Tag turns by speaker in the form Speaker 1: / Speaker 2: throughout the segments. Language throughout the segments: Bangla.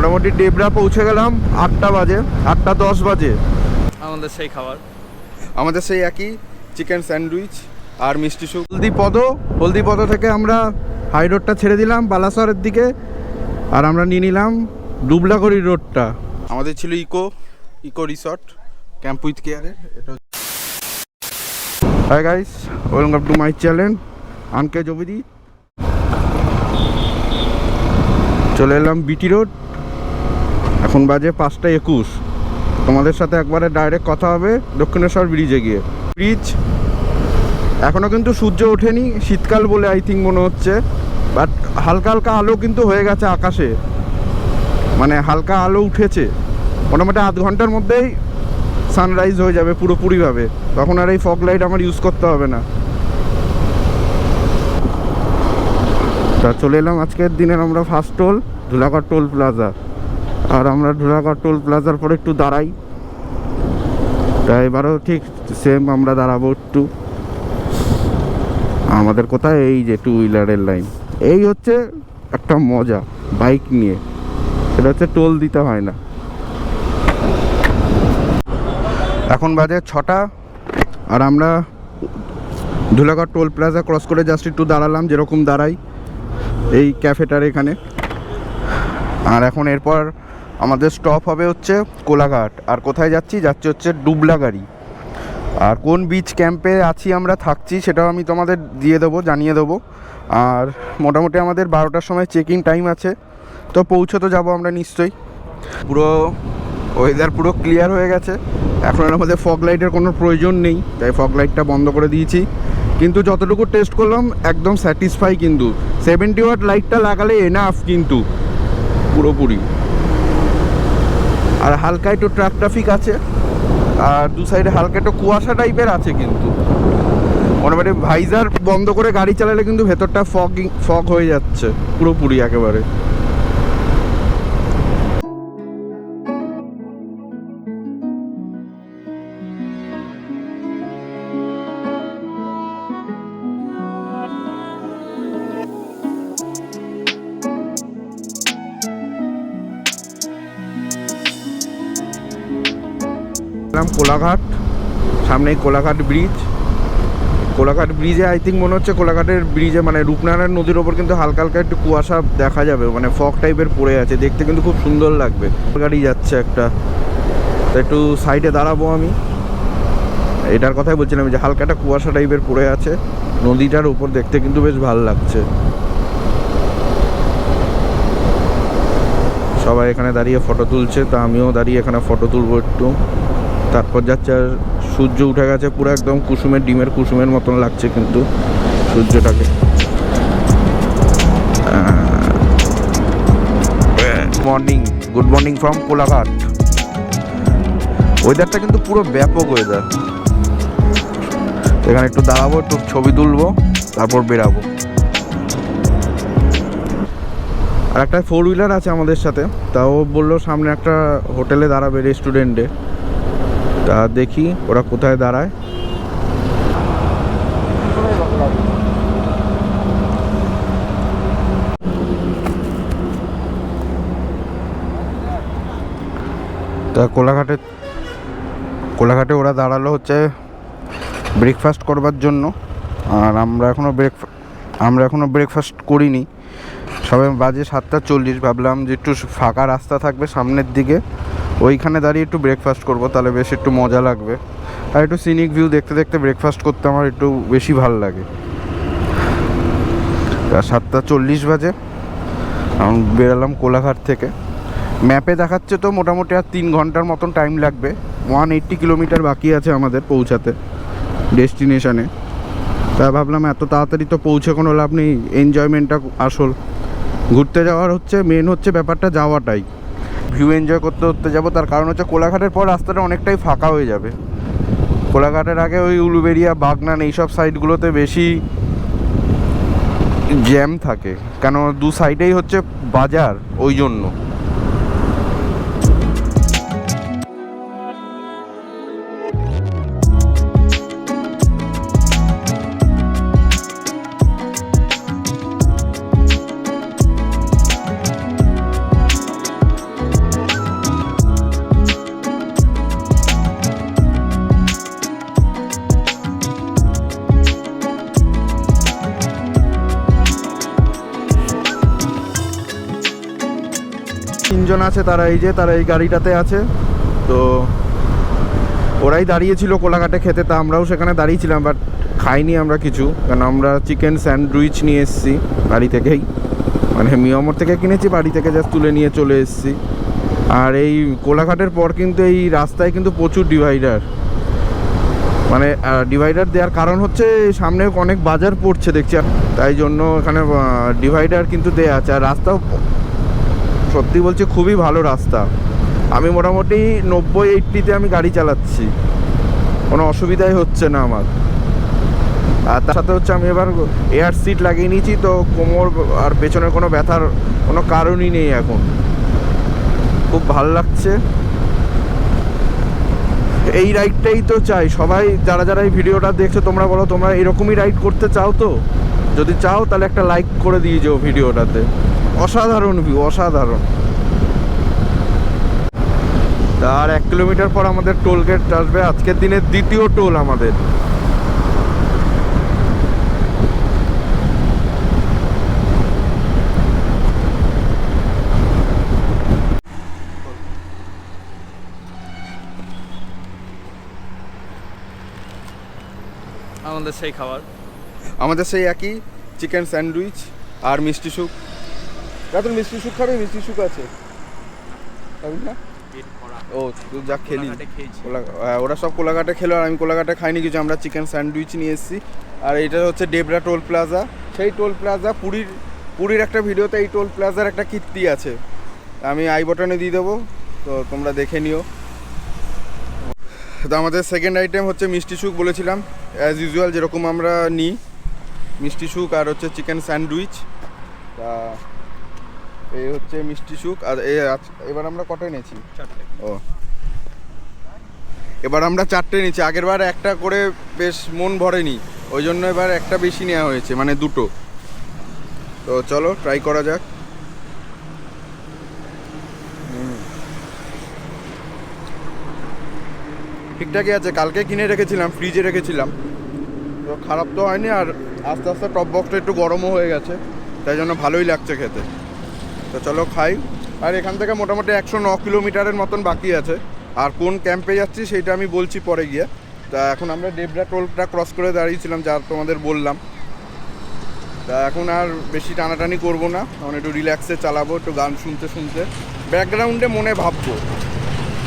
Speaker 1: মোটামুটি ডেবরা পৌঁছে গেলাম 8টা বাজে, 8টা 10 বাজে।
Speaker 2: আমাদের সেই খাবার,
Speaker 1: আমাদের সেই একই চিকেন স্যান্ডউইচ আর মিষ্টি সুপ। হলদিপদ থেকে আমরা হাই রোডটা ছেড়ে দিলাম বালাসরের দিকে, আর আমরা নিয়ে নিলাম দুবলাগড়ি রোডটা। আমাদের ছিল ইকো রিসর্ট ক্যাম্প উইথ কেয়ারে। এটা hi guys, welcome to my channel আনকে জবিদি। চলে এলাম বিটি রোড, এখন বাজে 5টা 21। তোমাদের সাথে একবারে ডাইরেক্ট কথা হবে দক্ষিণেশ্বর ব্রিজে গিয়ে। ব্রিজ এখনও কিন্তু সূর্য ওঠেনি, শীতকাল বলে আই থিঙ্ক মনে হচ্ছে, বাট হালকা হালকা আলো কিন্তু হয়ে গেছে আকাশে, মানে হালকা আলো উঠেছে। মোটামুটি আধ ঘন্টার মধ্যেই সানরাইজ হয়ে যাবে পুরোপুরিভাবে, তখন আর এই ফগ লাইট আমার ইউজ করতে হবে না। তা চলে এলাম আজকের দিনের আমরা first toll Dhulagarh toll plaza. আর আমরা ধুলাগড় টোল প্লাজার পরে একটু দাঁড়াই, তা এবারও ঠিক সেম আমরা দাঁড়াবো একটু। আমাদের কোথায় এই যে 2 হুইলারের লাইন, এই হচ্ছে একটা মজা বাইক নিয়ে, সেটা হচ্ছে টোল দিতে হয় না। এখন বাজে 6টা, আর আমরা ধুলাগড় টোল প্লাজা ক্রস করে জাস্ট একটু দাঁড়ালাম, যেরকম দাঁড়াই এই ক্যাফেটার এখানে। আর এখন এরপর আমাদের স্টপ হবে হচ্ছে কোলাঘাট। আর কোথায় যাচ্ছি হচ্ছে দুবলাগাড়ি। আর কোন বিচ ক্যাম্পে আছি আমরা থাকছি সেটাও আমি তোমাদের জানিয়ে দেবো। আর মোটামুটি আমাদের 12টার সময় চেক ইন টাইম আছে, তো পৌঁছতে যাবো আমরা নিশ্চয়ই। পুরো ওয়েদার পুরো ক্লিয়ার হয়ে গেছে, এখন আর আমাদের ফগ লাইটের কোনো প্রয়োজন নেই, তাই ফগ লাইটটা বন্ধ করে দিয়েছি। কিন্তু যতটুকু টেস্ট করলাম একদম স্যাটিসফাই, কিন্তু 70 ওয়াট লাইটটা লাগালে এনাফ কিন্তু পুরোপুরি। আর হালকা একটু ট্রাফিক আছে, আর দু সাইডে হালকা একটু কুয়াশা টাইপের আছে, কিন্তু মোটামুটি ভাইজার বন্ধ করে গাড়ি চালালে কিন্তু ভেতরটা ফগ হয়ে যাচ্ছে পুরোপুরি একেবারে। কোলাঘাট, সামনেই কোলাঘাট ব্রিজে আই থিঙ্ক মনে হচ্ছে কোলাঘাটের ব্রিজে মানে রূপনারায়ণ নদীর ওপর কিন্তু হালকা হালকা একটু কুয়াশা দেখা যাবে, মানে ফগ টাইপের পড়ে আছে, দেখতে কিন্তু খুব সুন্দর লাগবে। গাড়ি যাচ্ছে একটা, তো একটু সাইডে দাঁড়াবো আমি। এটার কথাই বলছিলাম যে হালকা একটা কুয়াশা টাইপের পড়ে আছে নদীটার উপর, দেখতে কিন্তু বেশ ভালো লাগছে। সবাই এখানে দাঁড়িয়ে ফটো তুলছে, তা আমিও দাঁড়িয়ে এখানে ফটো তুলবো একটু। তারপর যাচ্ছে, আর সূর্য উঠে গেছে পুরো একদম ডিমের কুসুমের মতন লাগছে কিন্তু সূর্যটাকে। Good morning from Kolaghat. ওয়েদারটা কিন্তু পুরো ব্যাপক ওয়েদার। এখানে একটু দাঁড়াবো, একটু ছবি তুলবো, তারপর বেরাবো। আর একটা 4 হুইলার আছে আমাদের সাথে, তাও বললো সামনে একটা হোটেলে দাঁড়াবে, রেস্টুরেন্টে। তা দেখি ওরা কোথায় দাঁড়ায়। তা কোলাঘাটে ওরা দাঁড়ালো হচ্ছে ব্রেকফাস্ট করবার জন্য। আর আমরা এখনো ব্রেকফাস্ট করিনি, সবে বাজে 7টা 40। ভাবলাম যে একটু ফাঁকা রাস্তা থাকবে সামনের দিকে, ওইখানে দাঁড়িয়ে একটু ব্রেকফাস্ট করবো, তাহলে বেশ একটু মজা লাগবে। আর একটু সিনিক ভিউ দেখতে দেখতে ব্রেকফাস্ট করতে আমার একটু বেশি ভালো লাগে। 7টা 40 বাজে আমি বেরালাম কোলাঘাট থেকে। ম্যাপে দেখাচ্ছে তো মোটামুটি আর 3 ঘন্টার মতন টাইম লাগবে। 180 কিলোমিটার বাকি আছে আমাদের পৌঁছাতে ডেস্টিনেশনে। তা ভাবলাম এত তাড়াতাড়ি তো পৌঁছে কোনো লাভ নেই, এনজয়মেন্টটা আসল। ঘুরতে যাওয়ার মেন হচ্ছে ব্যাপারটা যাওয়াটাই, ভিউ এনজয় করতে যাবো। তার কারণ হচ্ছে কোলাঘাটের পর রাস্তাটা অনেকটাই ফাঁকা হয়ে যাবে। কোলাঘাটের আগে ওই উলুবেড়িয়া, বাগনান এইসব সাইডগুলোতে বেশি জ্যাম থাকে, কেন দু সাইডেই হচ্ছে বাজার, ওই জন্য। তিনজন আছে, তারা এই গাড়িটাতে আছে। তো ওরাই দাঁড়িয়েছিল কোলাঘাটে খেতে, তা আমরাও সেখানে দাঁড়িয়েছিলাম, বাট খাইনি আমরা কিছু, কারণ আমরা চিকেন স্যান্ডউইচ নিয়ে এসেছি বাড়ি থেকেই, মানে মিয়ামর থেকে কিনেছি, বাড়ি থেকে জাস্ট তুলে নিয়ে চলে এসেছি। আর এই কোলাঘাটের পর কিন্তু এই রাস্তায় কিন্তু প্রচুর ডিভাইডার, মানে ডিভাইডার দেওয়ার কারণ হচ্ছে সামনে অনেক বাজার পড়ছে দেখছি, তাই জন্য এখানে ডিভাইডার কিন্তু দেওয়া আছে। আর রাস্তাও সত্যি বলছি খুবই ভালো রাস্তা, আমি মোটামুটি 90-80-তে আমি গাড়ি চালাচ্ছি, কোনো অসুবিধাই হচ্ছে না আমার। আর তার সাথে হচ্ছে আমি এবার এয়ার সিট লাগিয়ে নিয়েছি, তো কোমর আর পেছনের কোনো ব্যথার কোনো কারণই নেই এখন, খুব ভালো লাগছে। এই রাইডটাই তো চাই সবাই, যারা যারা এই ভিডিওটা দেখছো তোমরা বলো তোমরা এরকমই রাইড করতে চাও তো? যদি চাও তাহলে একটা লাইক করে দিয়ে যাও ভিডিওটাতে, অসাধারণ ভিউ, অসাধারণ। আর 1 কিলোমিটার পর আমাদের টোল গেট আসবে, আজকের দিনের দ্বিতীয় টোল আমাদের।
Speaker 2: আমাদের সেই খাবার,
Speaker 1: আমাদের সেই একই চিকেন স্যান্ডউইচ আর মিষ্টি সুপ। রাতুল মিষ্টি সুপ খাবে? মিষ্টি সুপ আছে না? ও তুই যা খেলি, ওরা সব কোলাঘাটে খেলো আর আমি কোলাঘাটে খাইনি কিছু, আমরা চিকেন স্যান্ডউইচ নিয়ে এসেছি। আর এটা হচ্ছে ডেবরা টোল প্লাজা, সেই টোল প্লাজা পুরীর একটা ভিডিওতে এই টোল প্লাজার একটা কীর্তি আছে, আমি আই বটনে দিয়ে দেবো, তো তোমরা দেখে নিও। তো আমাদের সেকেন্ড আইটেম হচ্ছে মিষ্টি সুক, বলেছিলাম অ্যাজ ইউজুয়াল যেরকম আমরা নিই, মিষ্টি সুক আর হচ্ছে চিকেন স্যান্ডউইচ। তা এই হচ্ছে মিষ্টি সুক। আর এবার আমরা কটা নিয়েছি?
Speaker 2: 4টে।
Speaker 1: ও এবার আমরা 4টে নিয়েছি, আগের বার একটা করে বেশ মন ভরেনি, ওই জন্য এবার একটা বেশি নেওয়া হয়েছে, মানে 2টো। তো চলো ট্রাই করা যাক। ঠিকঠাকই আছে, কালকে কিনে রেখেছিলাম, ফ্রিজে রেখেছিলাম, তো খারাপ তো হয়নি। আর আস্তে আস্তে টপ বক্সটা একটু গরমও হয়ে গেছে, তাই জন্য ভালোই লাগছে খেতে। তো চলো খাই। আর এখান থেকে মোটামুটি 109 কিলোমিটারের মতন বাকি আছে, আর কোন ক্যাম্পে যাচ্ছি সেইটা আমি বলছি পরে গিয়ে। তা এখন আমরা ডেবরা টোলটা ক্রস করে দাঁড়িয়েছিলাম, যা তোমাদের বললাম। তা এখন আর বেশি টানাটানি করবো না, এখন একটু রিল্যাক্সে চালাবো, একটু গান শুনতে শুনতে, ব্যাকগ্রাউন্ডে মনে ভাববো,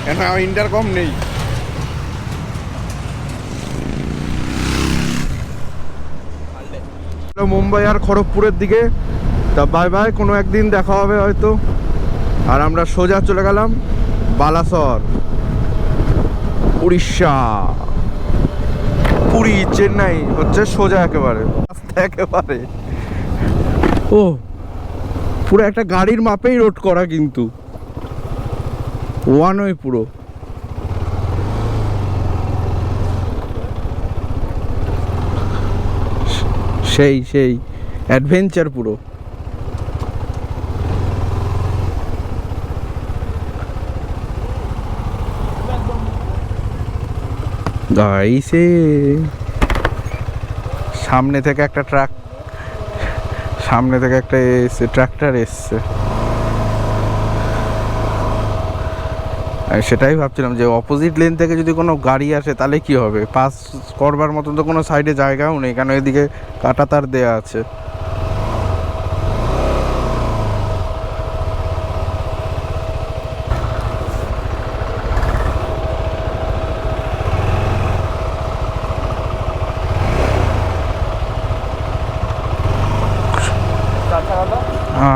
Speaker 1: কেন আমার ইন্টারকম নেই। মুম্বাই আর খড়গপুরের দিকে, তা বাই বাই, কোনো একদিন দেখা হবে হয়তো। আর আমরা সোজা চলে গেলাম বালাসর, উড়িষ্যা। পুরী চেন্নাই হচ্ছে সোজা একেবারে, একেবারে ও পুরো একটা গাড়ির মাপেই রোড করা, কিন্তু ওয়ান ওয়ে পুরো। সেই অ্যাডভেঞ্চার পুরো। গাইছে সামনে থেকে একটা ট্রাক্টর এসছে। সেটাই ভাবছিলাম যে অপোজিট লেন থেকে যদি কোনো গাড়ি আসে তাহলে কি হবে, পাস করবার মতন তো কোনো সাইডে জায়গাও নেই, কেন এদিকে কাটা তার দেয়া আছে।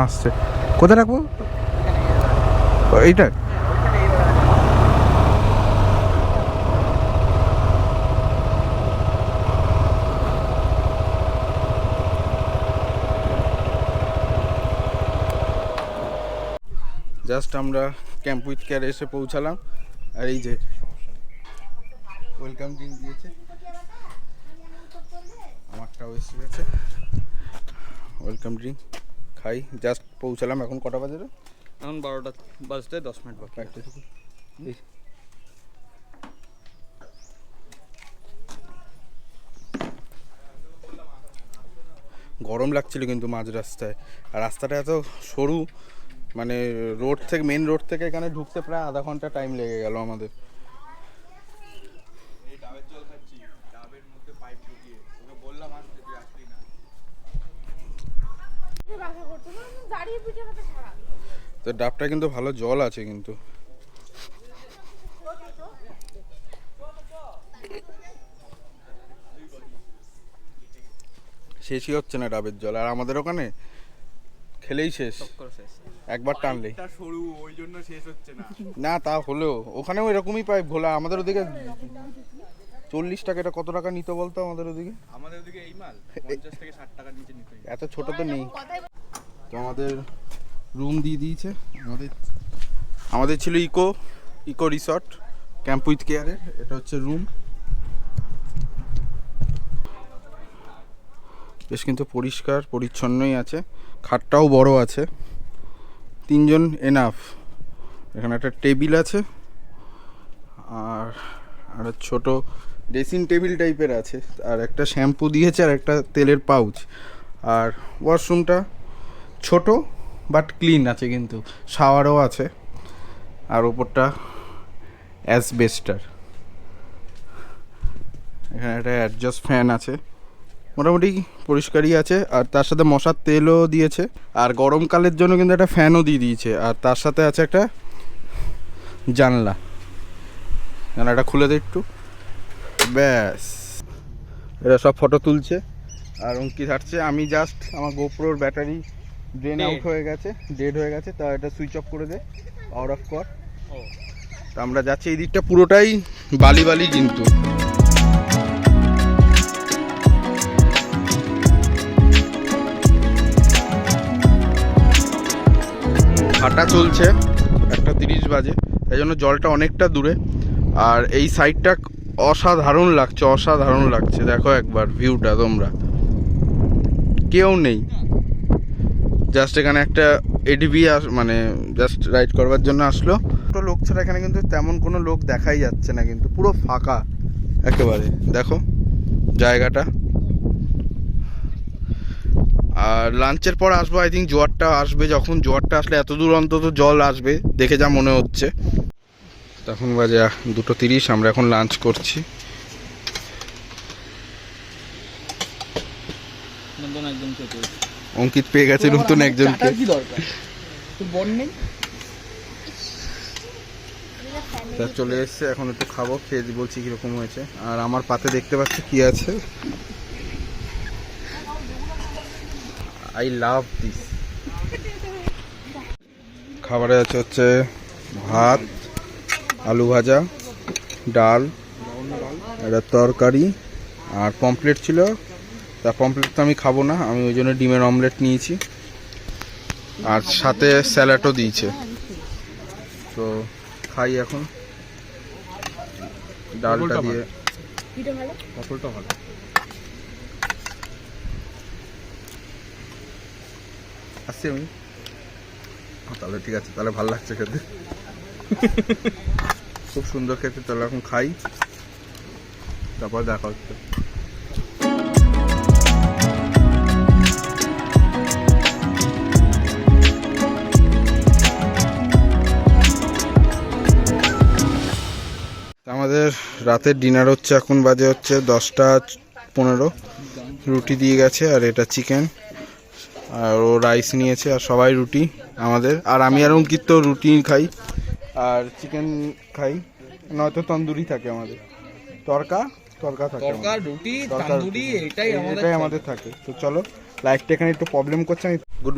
Speaker 1: আসছে, কোথায় রাখবো এইটা? জাস্ট আমরা ক্যাম্প উইথ কেয়ার এসে পৌঁছালাম, আর এই যে ওয়েলকাম ড্রিঙ্ক দিয়েছে, আমারটাও এসে গেছে ওয়েলকাম ড্রিঙ্ক। খাই, জাস্ট পৌঁছালাম। এখন কটা বাজে?
Speaker 2: এখন 12টা বাজতে 10 মিনিট বাকি।
Speaker 1: গরম লাগছিল কিন্তু মাঝ রাস্তায়, আর রাস্তাটা এত সরু, মানে রোড থেকে, মেন রোড থেকে এখানে ঢুকতে প্রায় আধা ঘন্টা টাইম লেগে গেল আমাদের। তো ডাবটা কিন্তু ভালো জল আছে কিন্তু। শেষই হচ্ছে না ডাবের জল, আর আমাদের ওখানে খেলেই শেষ, একবার টানলেই।
Speaker 3: সরু ওই জন্য শেষ হচ্ছে না।
Speaker 1: না তা হলেও ওখানেও এরকমই পাই ভোলা। আমাদের ওদিকে 40 টাকা, এটা কত টাকা নিত বলতো আমাদের ওদিকে?
Speaker 3: আমাদের ওদিকে এই মাল 50 থেকে 60 টাকার নিচে নিতে হয়।
Speaker 1: এত ছোট তো নেই। তো আমাদের রুম দিয়ে দিয়েছে। আমাদের ছিল ইকো রিসর্ট ক্যাম্প উইথ কেয়ারের, এটা হচ্ছে রুম। বেশ কিন্তু পরিষ্কার পরিচ্ছন্নই আছে, খাটটাও বড় আছে, 3 জন এনাফ। এখানে একটা টেবিল আছে, আর একটা ছোট ড্রেসিং টেবিল টাইপের আছে, আর একটা শ্যাম্পু দিয়েছে, আর একটা তেলের পাউচ। আর ওয়াশরুমটা ছোট বাট ক্লিন আছে, কিন্তু শাওয়ারও আছে। আর ওপরটা অ্যাসবেস্টার। এখানে একটা অ্যাডজাস্ট ফ্যান আছে, মোটামুটি পরিষ্কারই আছে। আর তার সাথে মশার তেলও দিয়েছে, আর গরমকালের জন্য কিন্তু একটা ফ্যানও দিয়ে দিয়েছে। আর তার সাথে আছে একটা জানলাটা খুলে দে একটু, ব্যাস। এরা সব ফটো তুলছে আর অঙ্কিত হাঁটছে। আমি জাস্ট আমার গোপ্রোর ব্যাটারি ড্রেন আউট হয়ে গেছে, ডেড হয়ে গেছে, তা এটা সুইচ অফ করে দে, পাওয়ার অফ কর। তা আমরা যাচ্ছি, এই দিকটা পুরোটাই বালি বালি কিন্তু। হাঁটা চলছে, 1:30 বাজে, তাই জন্য জলটা অনেকটা দূরে। আর এই সাইডটা অসাধারণ লাগছে, অসাধারণ লাগছে। দেখো একবার ভিউটা তোমরা, কেউ নেই, জাস্ট এখানে একটা এডিবি মানে জাস্ট রাইড করবার জন্য আসলো। তো লোক ছাড়া এখানে কিন্তু তেমন কোনো লোক দেখাই যাচ্ছে না, কিন্তু পুরো ফাঁকা একেবারে। দেখো জায়গাটা। আর লাঞ্চের পর আসবো, আই থিঙ্ক জোয়ারটা আসবে। যখন জোয়ারটা আসলে এত দূর অন্তত জল আসবে দেখে যা মনে হচ্ছে। তখন বাজে 2:30, আমরা এখন লাঞ্চ করছি। অঙ্কিত পেয়ে গেছে নতুন একজনকে। চলে এসছে, এখন একটু খাবো, খেয়ে বলছি কিরকম হয়েছে। আর আমার পাতে দেখতে পাচ্ছি কি আছে, আই লাভ দিস। খাবারে আছে হচ্ছে ভাত, আলু ভাজা, ডাল, একটা তরকারি, আর পমফ্লেট ছিল। তা পমফ্লেট তো আমি খাবো না, আমি ওই জন্য ডিমের অমলেট নিয়েছি। আর সাথে স্যালাডও দিয়েছে। তো খাই এখন ডালটা দিয়ে।
Speaker 3: পটলটা ভালো।
Speaker 1: আসছি আমি, তাহলে ঠিক আছে, তাহলে ভালো লাগছে খেতে, খুব সুন্দর খেতে। তাহলে এখন খাই, তারপর দেখা হচ্ছে। আমাদের রাতের ডিনার হচ্ছে, এখন বাজে হচ্ছে 10:15। রুটি দিয়ে গেছে, আর এটা চিকেন, আর ও রাইস নিয়েছে, আর সবাই রুটি আমাদের। আর আমি আর অঙ্কিত তো রুটি খাই আর চিকেন খাই, নয়তো তন্দুরি থাকে আমাদের। তরকা থাকে,
Speaker 3: রুটি তন্দুরি এটাই
Speaker 1: আমাদের থাকে। তো চলো, লাইফটা এখানে একটু প্রবলেম করছে। আমি good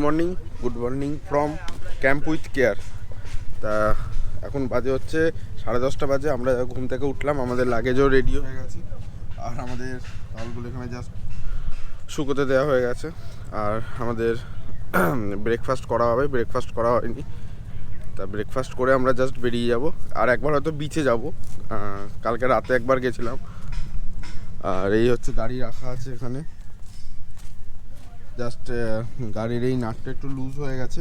Speaker 1: morning from camp with care. তা এখন বাজে হচ্ছে 10:30 বাজে। আমরা ঘুম থেকে উঠলাম, আমাদের লাগেজও রেডি হয়ে গেছে, আর আমাদের টাওয়ালগুলো এখানে জাস্ট শুকোতে দেওয়া হয়ে গেছে। আর আমাদের ব্রেকফাস্ট করা হবে, ব্রেকফাস্ট করা হয়নি। তা ব্রেকফাস্ট করে আমরা জাস্ট বেরিয়ে যাব। আর একবার হয়তো বিচে যাব, কালকে রাতে একবার গেছিলাম। আর এই হচ্ছে গাড়ি রাখা আছে এখানে, জাস্ট গাড়ির এই নাটটা একটু লুজ হয়ে গেছে,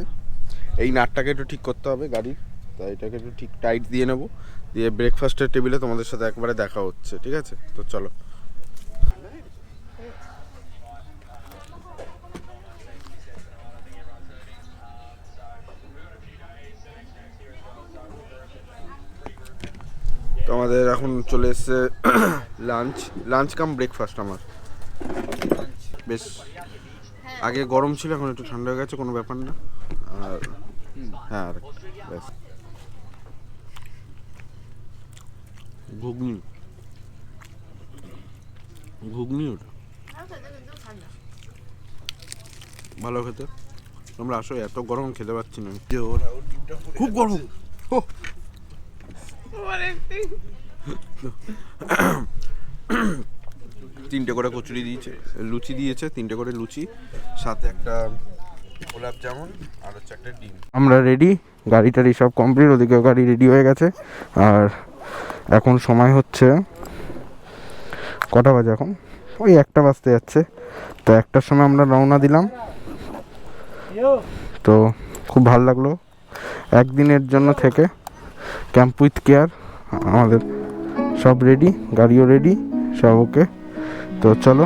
Speaker 1: এই নাটটাকে একটু ঠিক করতে হবে গাড়ির। তাই এটাকে একটু ঠিক টাইট দিয়ে নেব, দিয়ে ব্রেকফাস্টের টেবিলে তোমাদের সাথে একবারে দেখা হচ্ছে, ঠিক আছে? তো চলো। আমাদের এখন চলে এসছে লাঞ্চ কাম ব্রেকফাস্ট আমার। বেশ আগে গরম ছিল, এখন একটু ঠান্ডা হয়ে গেছে, কোনো ব্যাপার না। আর হ্যাঁ, আর ব্যাস ঘুগনি ওটা ভালো খেতে। তোমরা আসো, এত গরম খেতে পাচ্ছি না। খুব গরম। তিনটে করে কচুরি দিয়েছে, লুচি দিয়েছে, তিনটে করে লুচি, সাথে একটা গোলাপ জামুন আর হচ্ছে একটা ডিম। আমরা রেডি, গাড়ি টাড়ি সব কমপ্লিট, ওদিকেও গাড়ি রেডি হয়ে গেছে। আর এখন সময় হচ্ছে কটা বাজে? এখন ওই 1টা বাজতে যাচ্ছে। তো 1টার সময় আমরা রওনা দিলাম। তো খুব ভালো লাগলো একদিনের জন্য থেকে। ক্যাম্প উইথ কেয়ার আমাদের সব রেডি, গাড়িও রেডি, সব ওকে। তো চলো